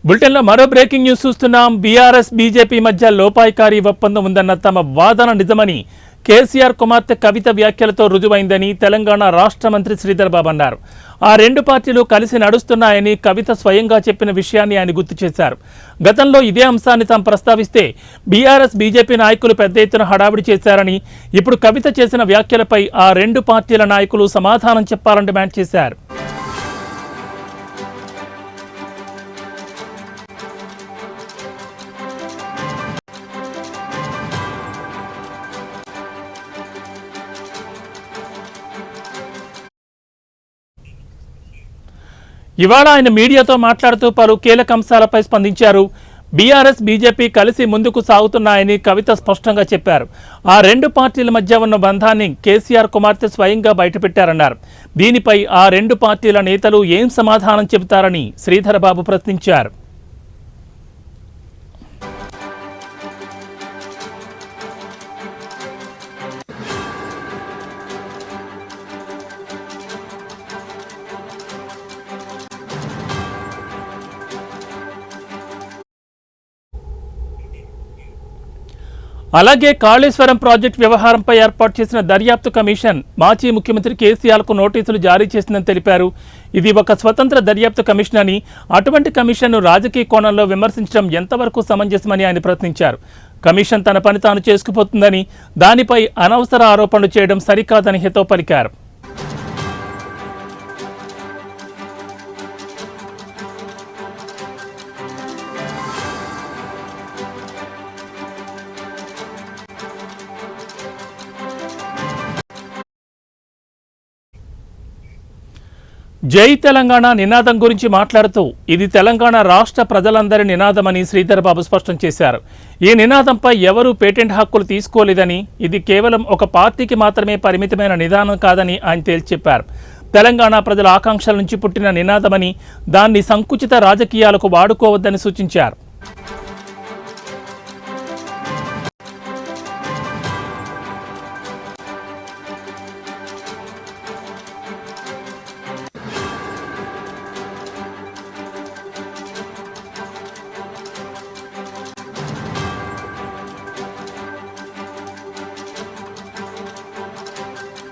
బులెటిన్లో మరో breaking news చూస్తున్నాం. బీఆర్ఎస్ బీజేపీ మధ్య లోపాయికారీ ఒప్పందం ఉందన్న తమ వాదన నిజమని కేసీఆర్ కుమార్తె కవిత వ్యాఖ్యలతో రుజువైందని తెలంగాణ రాష్ట్ర మంత్రి శ్రీధర్ బాబు అన్నారు. ఆ రెండు పార్టీలు కలిసి నడుస్తున్నాయని కవిత స్వయంగా చెప్పిన విషయాన్ని ఆయన గుర్తు చేశారు. గతంలో ఇదే అంశాన్ని తాము ప్రస్తావిస్తే బీఆర్ఎస్ బీజేపీ నాయకులు పెద్ద ఎత్తున హడావిడి చేశారని, ఇప్పుడు కవిత చేసిన వ్యాఖ్యలపై ఆ రెండు పార్టీల నాయకులు సమాధానం చెప్పాలని డిమాండ్ చేశారు. ఇవాళ ఆయన మీడియాతో మాట్లాడుతూ పలు కీలక అంశాలపై స్పందించారు. బీఆర్ఎస్ బీజేపీ కలిసి ముందుకు సాగుతున్నాయని కవిత స్పష్టంగా చెప్పారు. ఆ రెండు పార్టీల మధ్య ఉన్న బంధాన్ని కేసీఆర్ కుమార్తె స్వయంగా బయటపెట్టారన్నారు. దీనిపై ఆ రెండు పార్టీల నేతలు ఏం సమాధానం చెబుతారని శ్రీధర్ బాబు ప్రశ్నించారు. అలాగే కాళేశ్వరం ప్రాజెక్టు వ్యవహారంపై ఏర్పాటు చేసిన దర్యాప్తు కమిషన్ మాజీ ముఖ్యమంత్రి కేసీఆర్కు నోటీసులు జారీ చేసిందని తెలిపారు. ఇది ఒక స్వతంత్ర దర్యాప్తు కమిషన్ అని, అటువంటి కమిషన్ను రాజకీయ కోణంలో విమర్శించడం ఎంతవరకు సమంజసమని ఆయన ప్రశ్నించారు. కమిషన్ తన పని తాను చేసుకుపోతుందని, దానిపై అనవసర ఆరోపణలు చేయడం సరికాదని హితవు పలికారు. జై తెలంగాణ నినాదం గురించి మాట్లాడుతూ ఇది తెలంగాణ రాష్ట్ర ప్రజలందరి నినాదమని శ్రీధర్ బాబు స్పష్టం చేశారు. ఈ నినాదంపై ఎవరూ పేటెంట్ హక్కులు తీసుకోలేదని, ఇది కేవలం ఒక పార్టీకి మాత్రమే పరిమితమైన నినాదం కాదని ఆయన తేల్చి చెప్పారు. తెలంగాణ ప్రజల ఆకాంక్షల నుంచి పుట్టిన నినాదమని, దాన్ని సంకుచిత రాజకీయాలకు వాడుకోవద్దని సూచించారు.